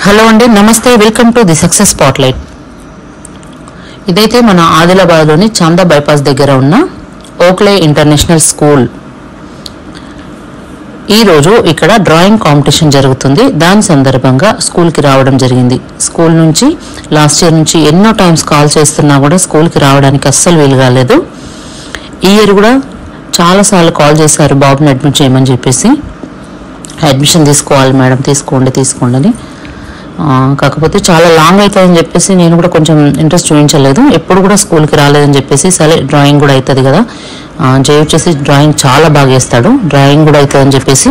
Hello అండి, నమస్తే. Welcome to the success spotlight. ఇదైతే మన ఆదిలాబాద్లోని చాందా బైపాస్ దగ్గర ఉన్న ఓక్లే ఇంటర్నేషనల్ స్కూల్. ఈరోజు ఇక్కడ డ్రాయింగ్ కాంపిటీషన్ జరుగుతుంది. దాని సందర్భంగా స్కూల్కి రావడం జరిగింది. స్కూల్ నుంచి లాస్ట్ ఇయర్ నుంచి ఎన్నో టైమ్స్ కాల్ చేస్తున్నా కూడా స్కూల్కి రావడానికి అస్సలు వీలు కాలేదు. ఈ ఇయర్ కూడా చాలాసార్లు కాల్ చేశారు బాబుని అడ్మిట్ చేయమని చెప్పేసి. అడ్మిషన్ తీసుకోవాలి మేడం, తీసుకోండి అని. కాకపోతే చాలా లాంగ్ అవుతుందని చెప్పేసి నేను కూడా కొంచెం ఇంట్రెస్ట్ చూపించలేదు. ఎప్పుడు కూడా స్కూల్కి రాలేదని చెప్పేసి, సరే డ్రాయింగ్ కూడా అవుతుంది కదా, జై వచ్చేసి డ్రాయింగ్ చాలా బాగా వేస్తాడు, డ్రాయింగ్ కూడా అవుతుందని చెప్పేసి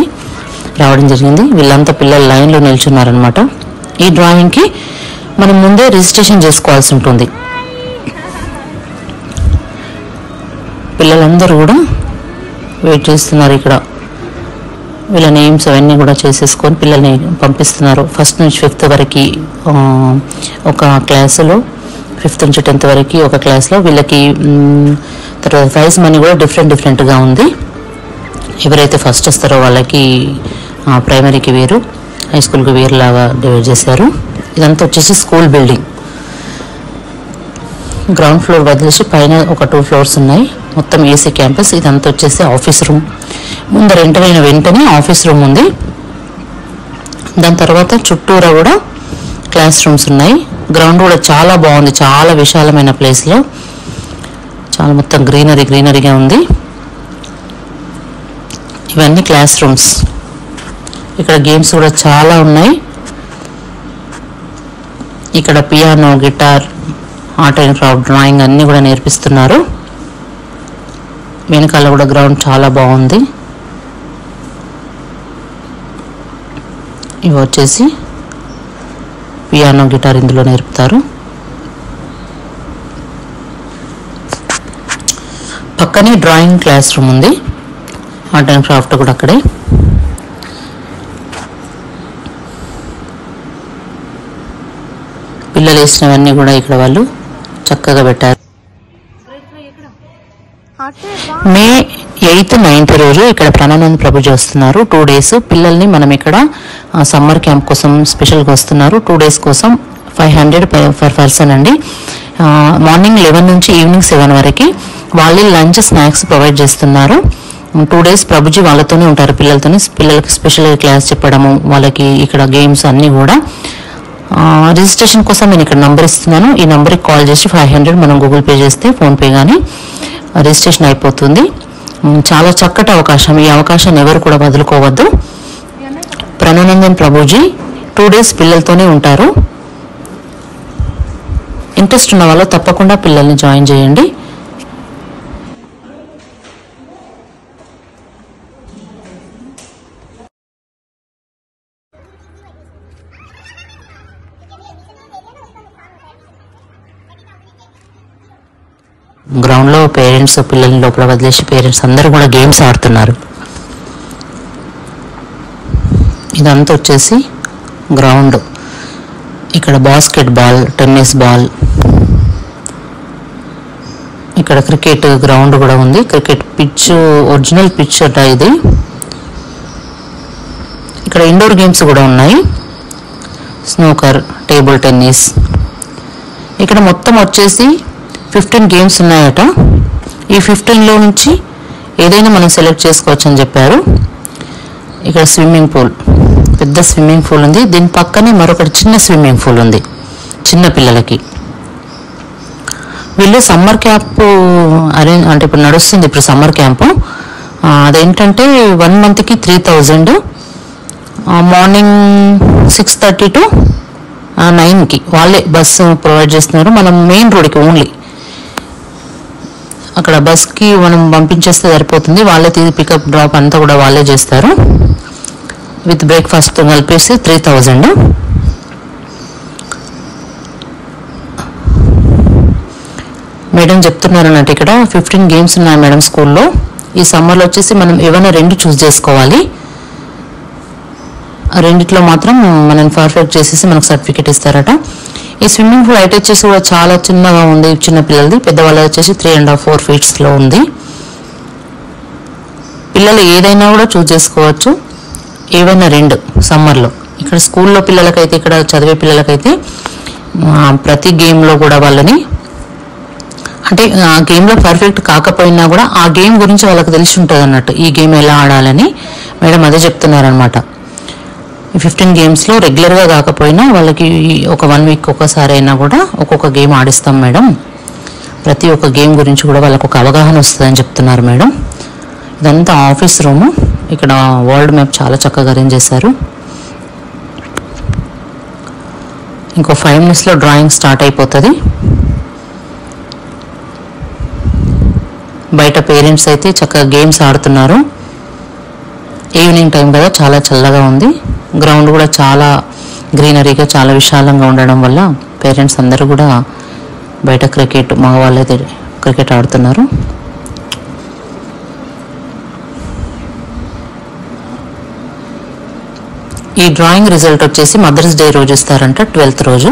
రావడం జరిగింది. వీళ్ళంతా పిల్లలు లైన్లో నిల్చున్నారనమాట. ఈ డ్రాయింగ్కి మనం ముందే రిజిస్ట్రేషన్ చేసుకోవాల్సి ఉంటుంది. పిల్లలందరూ కూడా వెయిట్ చేస్తున్నారు. ఇక్కడ వీళ్ళ నేమ్స్ అవన్నీ కూడా చేసేసుకొని పిల్లల్ని పంపిస్తున్నారు. ఫస్ట్ నుంచి 5th వరకు ఒక క్లాసులో, 5th నుంచి 10th వరకు ఒక క్లాస్లో. వీళ్ళకి తర్వాత ప్రైజ్ మనీ కూడా డిఫరెంట్గా ఉంది. ఎవరైతే ఫస్ట్ వస్తారో వాళ్ళకి ప్రైమరీకి వేరు, హై స్కూల్కి వేరు లాగా డివైడ్ చేశారు. ఇదంతా వచ్చేసి స్కూల్ బిల్డింగ్. గ్రౌండ్ ఫ్లోర్ వదిలేసి పైన ఒక 2 floors ఉన్నాయి. మొత్తం ఏసీ క్యాంపస్. ఇదంతా వచ్చేసి ఆఫీస్ రూమ్. ముందర ఎంటర్ అయిన వెంటనే ఆఫీస్ రూమ్ ఉంది. దాని తర్వాత చుట్టూరా కూడా క్లాస్ రూమ్స్ ఉన్నాయి. గ్రౌండ్ కూడా చాలా బాగుంది, చాలా విశాలమైన ప్లేస్లో, చాలా మొత్తం గ్రీనరీగా ఉంది. ఇవన్నీ క్లాస్ రూమ్స్. ఇక్కడ గేమ్స్ కూడా చాలా ఉన్నాయి. ఇక్కడ piano, guitar, art and craft, drawing అన్నీ కూడా నేర్పిస్తున్నారు. వెనకాల కూడా గ్రౌండ్ చాలా బాగుంది. ఇవి వచ్చేసి పియానో, గిటార్ ఇందులో నేర్పుతారు. పక్కనే డ్రాయింగ్ క్లాస్ రూమ్ ఉంది. ఆర్ట్ అండ్ క్రాఫ్ట్ కూడా అక్కడే. పిల్లలు వేసినవన్నీ కూడా ఇక్కడ వాళ్ళు చక్కగా పెట్టారు. మే 8th, 9th రోజు ఇక్కడ ప్రణానంద్ ప్రభుజీ వస్తున్నారు. 2 days పిల్లల్ని మనం ఇక్కడ సమ్మర్ క్యాంప్ కోసం స్పెషల్గా వస్తున్నారు. 2 days కోసం 500 పర్ పర్సన్ అండి. మార్నింగ్ 11 నుంచి ఈవినింగ్ 7 వరకు వాళ్ళే లంచ్, స్నాక్స్ ప్రొవైడ్ చేస్తున్నారు. 2 days ప్రభుజీ వాళ్ళతోనే ఉంటారు, పిల్లలకి స్పెషల్గా క్లాస్ చెప్పడము, వాళ్ళకి ఇక్కడ గేమ్స్ అన్నీ కూడా. రిజిస్ట్రేషన్ కోసం నేను ఇక్కడ నంబర్ ఇస్తున్నాను. ఈ నెంబర్కి కాల్ చేసి 500 మనం గూగుల్ పే చేస్తే, ఫోన్పే కానీ రిజిస్ట్రేషన్ అయిపోతుంది. చాలా చక్కటి అవకాశం. ఈ అవకాశాన్ని ఎవరు కూడా వదులుకోవద్దు. ప్రణానందన్ ప్రభుజీ 2 days పిల్లలతోనే ఉంటారు. ఇంట్రెస్ట్ ఉన్న వాళ్ళు తప్పకుండా పిల్లల్ని జాయిన్ చేయండి. గ్రౌండ్లో పేరెంట్స్ పిల్లల్ని లోపల వదిలేసి పేరెంట్స్ అందరూ కూడా గేమ్స్ ఆడుతున్నారు. ఇదంతా వచ్చేసి గ్రౌండ్. ఇక్కడ బాస్కెట్ బాల్, టెన్నిస్ బాల్, ఇక్కడ క్రికెట్ గ్రౌండ్ కూడా ఉంది. క్రికెట్ పిచ్, ఒరిజినల్ పిచ్ అట ఇది. ఇక్కడ ఇండోర్ గేమ్స్ కూడా ఉన్నాయి, స్నూకర్, టేబుల్ టెన్నిస్. ఇక్కడ మొత్తం వచ్చేసి 15 గేమ్స్ ఉన్నాయట. ఈ 15లో నుంచి ఏదైనా మనం సెలెక్ట్ చేసుకోవచ్చు అని చెప్పారు. ఇక్కడ స్విమ్మింగ్ పూల్, పెద్ద స్విమ్మింగ్ పూల్ ఉంది. దీని పక్కనే మరొకటి చిన్న స్విమ్మింగ్ పూల్ ఉంది చిన్న పిల్లలకి. వీళ్ళు సమ్మర్ క్యాంప్ అంటే ఇప్పుడు నడుస్తుంది, ఇప్పుడు సమ్మర్ క్యాంపు. అదేంటంటే 1 monthకి 3000. మార్నింగ్ 6:30 to 9కి వాళ్ళే బస్సు ప్రొవైడ్ చేస్తున్నారు. మనం మెయిన్ రోడ్కి ఓన్లీ అక్కడ బస్కి మనం పంపించేస్తే సరిపోతుంది. వాళ్ళే పికప్ డ్రాప్ అంతా కూడా వాళ్ళే చేస్తారు. విత్ బ్రేక్ఫాస్ట్ కలిపేసి 3000. మేడం చెప్తున్నారు అన్నట్టు ఇక్కడ 15 గేమ్స్ ఉన్నాయి మేడం స్కూల్లో. ఈ సమ్మర్లో వచ్చేసి మనం ఏమైనా 2 చూస్ చేసుకోవాలి. ఆ 2లో మాత్రం మనం పర్ఫెక్ట్ చేసేసి మనకు సర్టిఫికేట్ ఇస్తారట. ఈ స్విమ్మింగ్ పూల్ హైట్ వచ్చేసి కూడా చాలా చిన్నగా ఉంది చిన్న పిల్లలది. పెద్దవాళ్ళ వచ్చేసి 3.5-4 feet ఉంది. పిల్లలు ఏదైనా కూడా చూస్ చేసుకోవచ్చు, ఏవైనా 2 సమ్మర్లో. ఇక్కడ స్కూల్లో పిల్లలకైతే, ఇక్కడ చదివే పిల్లలకైతే ప్రతి గేమ్లో కూడా వాళ్ళని, అంటే ఆ గేమ్లో పర్ఫెక్ట్ కాకపోయినా కూడా ఆ గేమ్ గురించి వాళ్ళకి తెలిసి ఉంటుంది అన్నట్టు, ఈ గేమ్ ఎలా ఆడాలని మేడం అదే చెప్తున్నారనమాట. 15 గేమ్స్లో రెగ్యులర్గా కాకపోయినా వాళ్ళకి ఒక 1 వీక్ ఒకసారి అయినా కూడా ఒక్కొక్క గేమ్ ఆడిస్తాం మేడం. ప్రతి ఒక్క గేమ్ గురించి కూడా వాళ్ళకు ఒక అవగాహన వస్తుందని చెప్తున్నారు మేడం. ఇదంతా ఆఫీస్ రూము. ఇక్కడ వరల్డ్ మ్యాప్ చాలా చక్కగా అరేంజ్ చేశారు. ఇంకో 5 minutesలో డ్రాయింగ్ స్టార్ట్ అయిపోతుంది. బయట పేరెంట్స్ అయితే చక్కగా గేమ్స్ ఆడుతున్నారు. ఈవినింగ్ టైం కదా, చాలా చల్లగా ఉంది. గ్రౌండ్ కూడా చాలా గ్రీనరీగా, చాలా విశాలంగా ఉండడం వల్ల పేరెంట్స్ అందరూ కూడా బయట క్రికెట్, మగవాళ్ళు అయితే క్రికెట్ ఆడుతున్నారు. ఈ డ్రాయింగ్ రిజల్ట్ వచ్చేసి మదర్స్ డే రోజు ఇస్తారంట, 12th రోజు.